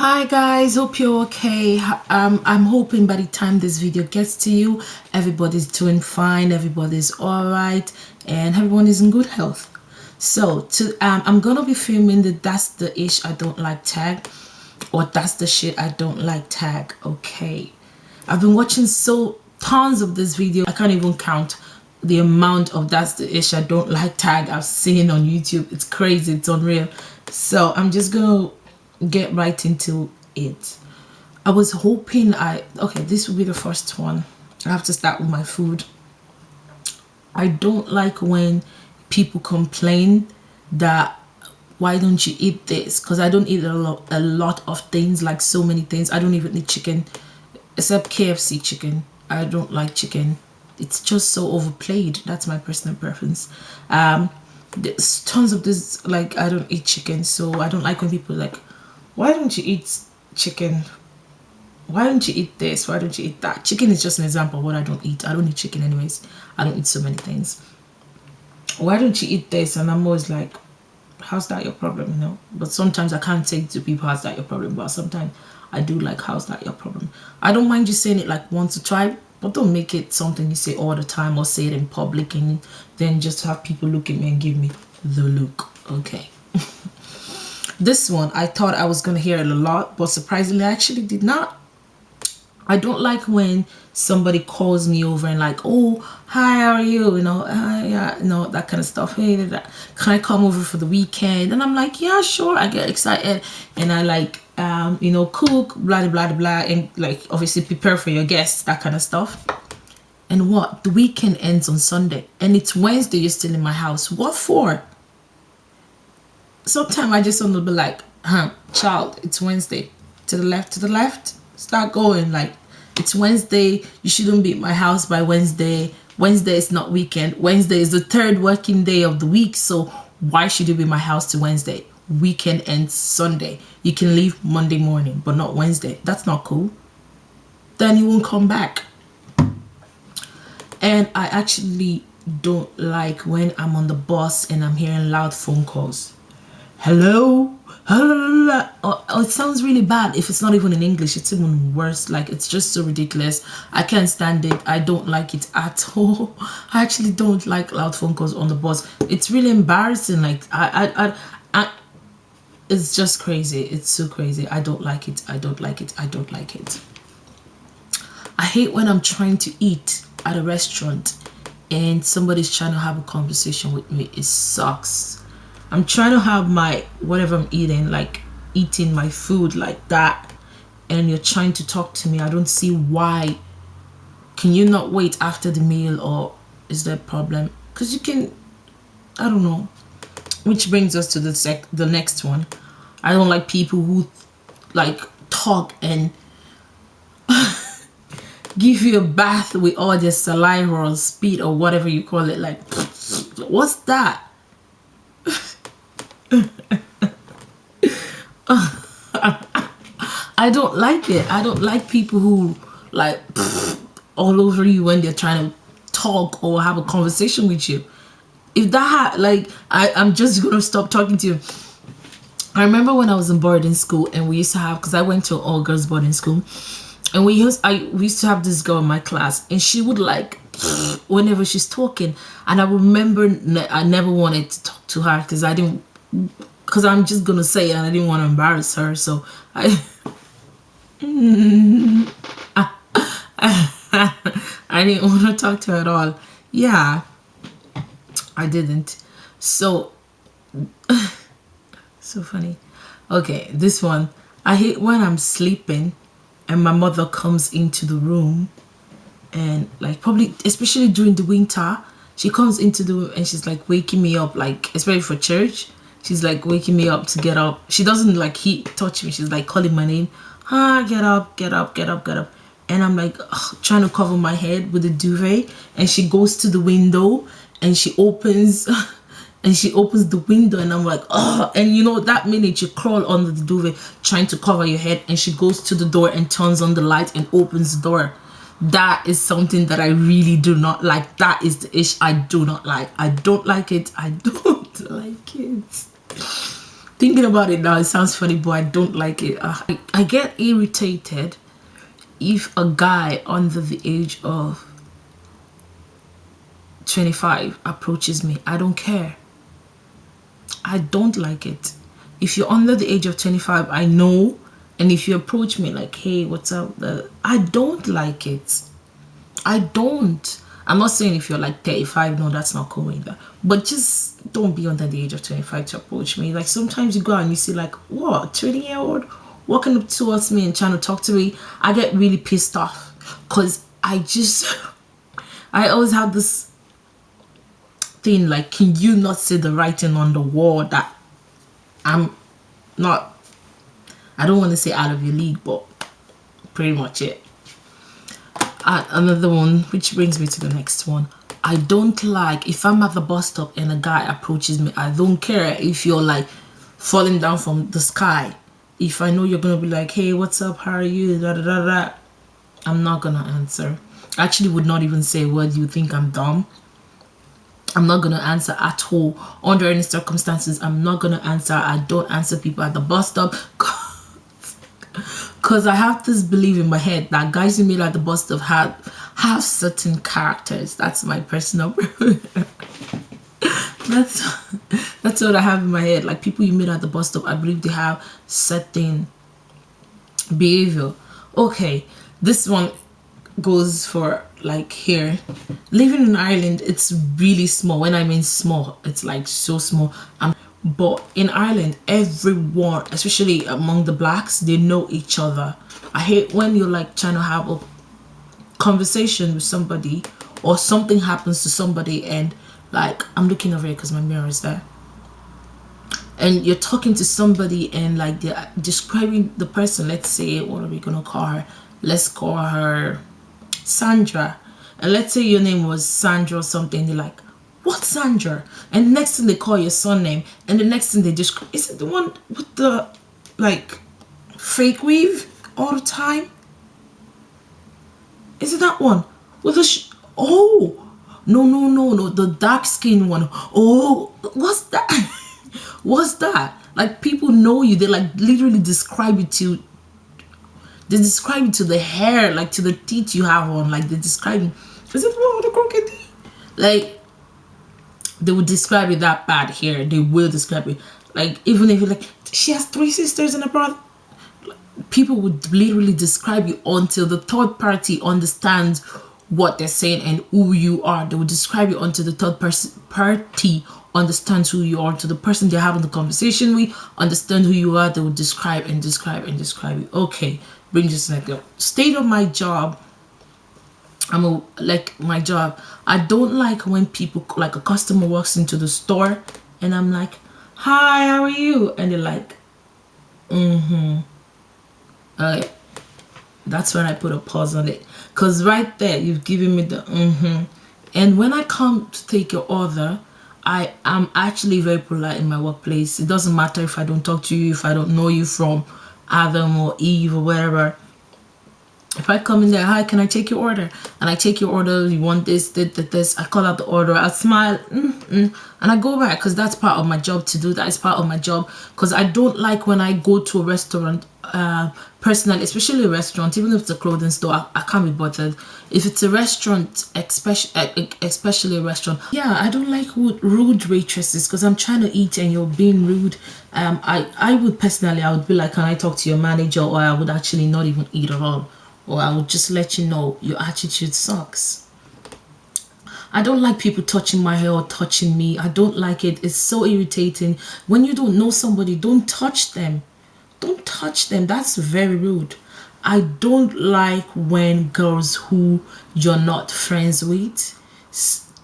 Hi guys, hope you're okay. I'm hoping by the time this video gets to you, everybody's doing fine, everybody's all right, and everyone is in good health. So I'm gonna be filming the "that's the ish I don't like" tag, or "that's the shit I don't like" tag. Okay, I've been watching tons of this video. I can't even count the amount of "that's the ish I don't like" tag I've seen on YouTube. It's crazy, it's unreal. So I'm just gonna get right into it. I was hoping this will be the first one. I have to start with my food. I don't like when people complain that why don't you eat this, because I don't eat a lot of things, like so many things. I don't even eat chicken except KFC chicken. I don't like chicken. It's just so overplayed. That's my personal preference. There's tons of this, like, I don't eat chicken, so I don't like when people like, why don't you eat chicken? Why don't you eat this? Why don't you eat that? Chicken is just an example of what I don't eat. I don't eat chicken anyways. I don't eat so many things. Why don't you eat this? And I'm always like, how's that your problem, you know? But sometimes I can't say to people, how's that your problem? But sometimes I do like, how's that your problem? I don't mind you saying it like once or twice, but don't make it something you say all the time, or say it in public and then just have people look at me and give me the look. Okay. This one, I thought I was going to hear it a lot, but surprisingly, I actually did not. I don't like when somebody calls me over and like, oh, hi, how are you? You know, yeah, you know, that kind of stuff. Hey, can I come over for the weekend? And I'm like, yeah, sure. I get excited and I like, you know, cook, blah, blah, blah, blah, and like obviously prepare for your guests, that kind of stuff. And what? The weekend ends on Sunday and it's Wednesday. You're still in my house. What for? Sometimes I just want to be like, child, it's Wednesday. To the left, start going. Like, it's Wednesday, you shouldn't be at my house by Wednesday. Wednesday is not weekend. Wednesday is the third working day of the week, so why should you be at my house to Wednesday? Weekend ends Sunday. You can leave Monday morning, but not Wednesday. That's not cool. Then you won't come back. And I actually don't like when I'm on the bus and I'm hearing loud phone calls. Hello? Oh, it sounds really bad. If it's not even in English, it's even worse. Like, it's just so ridiculous. I can't stand it. I don't like it at all. I actually don't like loud phone calls on the bus. It's really embarrassing. Like, it's just crazy. It's so crazy. I don't like it. I don't like it. I don't like it. I hate when I'm trying to eat at a restaurant and somebody's trying to have a conversation with me. It sucks. I'm trying to have my whatever I'm eating, like eating my food like that, and you're trying to talk to me. I don't see why. Can you not wait after the meal, or is there a problem? Because you can, I don't know. Which brings us to the next one. I don't like people who like talk and give you a bath with all their saliva or spit or whatever you call it. Like, what's that? I don't like it. I don't like people who like all over you when they're trying to talk or have a conversation with you. If that I'm just gonna stop talking to you. I remember when I was in boarding school and we used to have, because I went to an all girls boarding school, and we used to have this girl in my class, and she would like whenever she's talking, and I remember I never wanted to talk to her because I'm just gonna say it and I didn't want to embarrass her, so I didn't want to talk to her at all. Yeah, I didn't. So so funny. Okay, this one. I hate when I'm sleeping and my mother comes into the room, and like, probably especially during the winter, she comes into the room and she's like waking me up, like especially for church. She's like waking me up to get up. She doesn't like touch me. She's like calling my name. Get up, get up, get up, get up. And I'm like trying to cover my head with the duvet. And she goes to the window and she opens the window, and I'm like, and you know, that minute you crawl under the duvet trying to cover your head, and she goes to the door and turns on the light and opens the door. That is something that I really do not like. That is the ish I do not like. I don't like it. I don't like it. Thinking about it now, it sounds funny, but I don't like it. I get irritated if a guy under the age of 25 approaches me. I don't care. I don't like it. If you're under the age of 25, I know. And if you approach me like, hey, what's up? I don't like it. I don't. I'm not saying if you're like 35, no, that's not cool either. But just don't be under the age of 25 to approach me. Like sometimes you go out and you see like, what, 20-year-old walking up towards me and trying to talk to me. I get really pissed off because I always have this thing like, can you not see the writing on the wall that I'm not, I don't want to say out of your league, but pretty much it. Another one, which brings me to the next one. I don't like if I'm at the bus stop and a guy approaches me. I don't care if you're like falling down from the sky. If I know you're gonna be like, hey, what's up, how are you, da da da da, I'm not gonna answer. I actually would not even say, well, do you think I'm dumb? I'm not gonna answer at all. Under any circumstances, I'm not gonna answer. I don't answer people at the bus stop. Because I have this belief in my head that guys who meet at the bus stop have certain characters. That's my personal that's what I have in my head. Like people you meet at the bus stop, I believe they have certain behavior. Okay, this one goes for like here. Living in Ireland, it's really small. When I mean small, it's like so small. But in Ireland, everyone, especially among the blacks, they know each other. I hate when you're like trying to have a conversation with somebody or something happens to somebody and like, I'm looking over here because my mirror is there. And you're talking to somebody and like they're describing the person. Let's say, what are we going to call her? Let's call her Sandra. And let's say your name was Sandra or something. They're like, what Sandra? And the next thing they call your son name, and the next thing they just, is it the one with the like fake weave all the time? Is it that one with the oh no, the dark skin one. Oh, what's that? What's that? Like people know you. They like literally describe it to. They describe it to the hair, like to the teeth you have on. Like they describe. Is it the one with the crooked teeth? Like. They would describe it that bad here. They will describe it. Like, even if you're like, she has 3 sisters and a brother. People would literally describe you until the third party understands what they're saying and who you are. They would describe you until the third party understands who you are. Until the person they're having the conversation with understand who you are. They would describe and describe and describe you. Okay, brings us like the state of my job. My job, I don't like when people, like a customer walks into the store and I'm like, hi, how are you? And they're like, that's when I put a pause on it. Because right there, you've given me the And when I come to take your order, I am actually very polite in my workplace. It doesn't matter if I don't talk to you, if I don't know you from Adam or Eve or whatever. If I come in there, hi, can I take your order? And I take your order, you want this, I call out the order, I smile, and I go back because that's part of my job to do that. It's part of my job because I don't like when I go to a restaurant, personally, especially a restaurant, even if it's a clothing store, I can't be bothered. If it's a restaurant, especially a restaurant, yeah, I don't like rude waitresses because I'm trying to eat and you're being rude. I would personally, I would be like, can I talk to your manager? Or I would actually not even eat at all. Or I would just let you know your attitude sucks. I don't like people touching my hair or touching me. I don't like it. It's so irritating. When you don't know somebody, don't touch them. Don't touch them. That's very rude. I don't like when girls who you're not friends with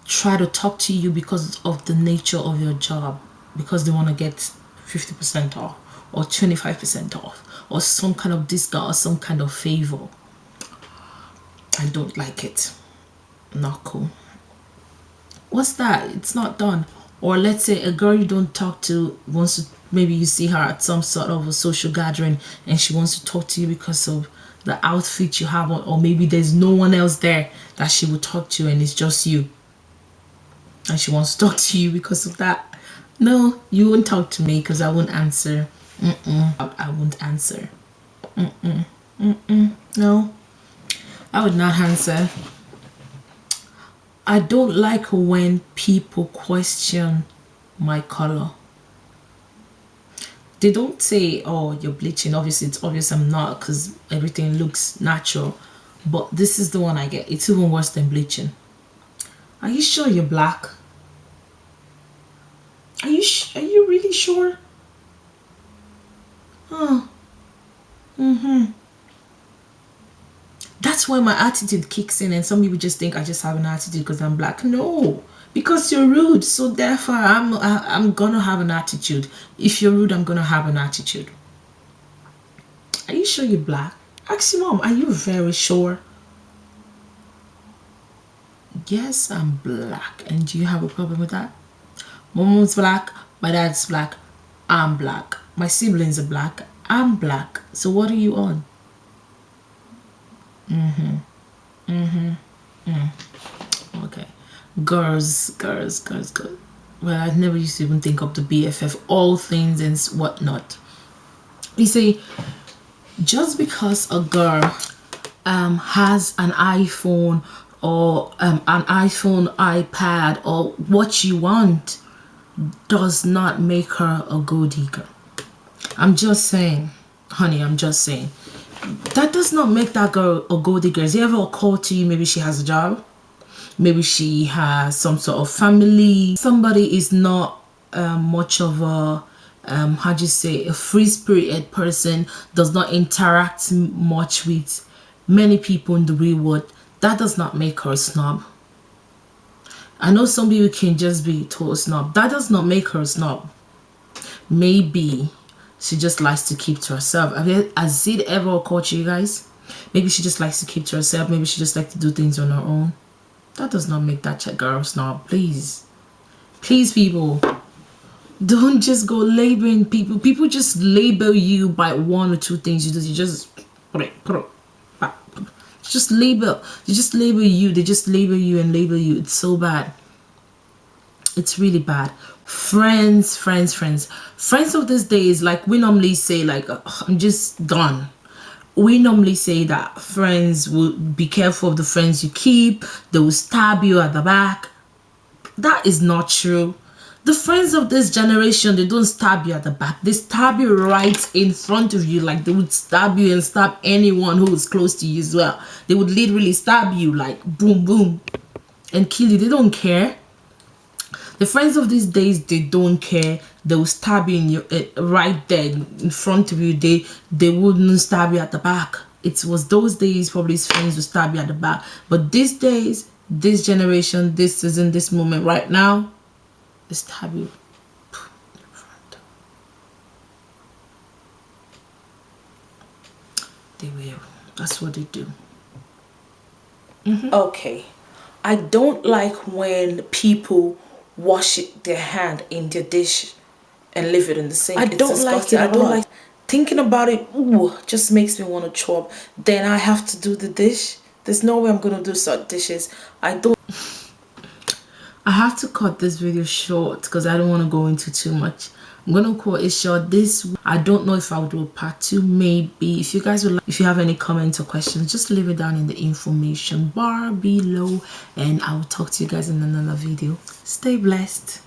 try to talk to you because of the nature of your job. Because they want to get 50% off or 25% off or some kind of discount or some kind of favor. I don't like it. Not cool. What's that? It's not done. Or let's say a girl you don't talk to wants to, maybe you see her at some sort of a social gathering and she wants to talk to you because of the outfit you have on, or maybe there's no one else there that she would talk to and it's just you. And she wants to talk to you because of that. No, you won't talk to me because I won't answer. I won't answer. No, I would not answer. I don't like when people question my color. They don't say, oh, you're bleaching. Obviously, it's obvious I'm not because everything looks natural. But this is the one I get. It's even worse than bleaching. Are you sure you're black? Are you really sure? Oh. That's why my attitude kicks in, and some people just think I just have an attitude because I'm black. No, because you're rude. So therefore, I'm gonna have an attitude. If you're rude, I'm gonna have an attitude. Are you sure you're black? Ask your mom. Are you very sure? Yes, I'm black. And do you have a problem with that? My mom's black. My dad's black. I'm black. My siblings are black. I'm black. So what are you on? Okay. Girls. Well, I never used to even think of the BFF, all things and whatnot. You see, just because a girl has an iPhone or an iPhone, iPad, or what you want, does not make her a gold digger. I'm just saying, honey, I'm just saying. That does not make that girl a gold digger. Has it ever occurred to you maybe she has a job? Maybe she has some sort of family. Somebody is not much of a, how do you say, a free-spirited person, does not interact much with many people in the real world. That does not make her a snob. I know some people can just be total snob. That does not make her a snob. Maybe she just likes to keep to herself. Has it ever occurred to you guys? Maybe she just likes to keep to herself. Maybe she just likes to do things on her own. That does not make that girl snob. Please people, don't just go labeling people. People just label you by one or two things you do. You just just label. They just label you. They just label you and label you. It's so bad. It's really bad. Friends of these days, like we normally say, like, I'm just gone. We normally say that friends will be careful of the friends you keep. They will stab you at the back. That is not true. The friends of this generation, they don't stab you at the back. They stab you right in front of you, like they would stab you and stab anyone who is close to you as well. They would literally stab you like boom, boom, and kill you. They don't care. The friends of these days, they don't care. They will stab you in your right there in front of you. They wouldn't stab you at the back. It was those days probably his friends would stab you at the back. But these days, this generation, this is in this moment right now, they stab you in front. They will. That's what they do. Okay. I don't like when people wash their hand in their dish and leave it in the sink. I don't like it. I don't like thinking about it. Ooh, just makes me want to chop. Then I have to do the dish. There's no way I'm gonna do such dishes. I have to cut this video short because I don't want to go into too much. I'm gonna cut it short. I don't know if I'll do a part 2. Maybe if you guys would like, if you have any comments or questions, just leave it down in the information bar below, and I will talk to you guys in another video. Stay blessed.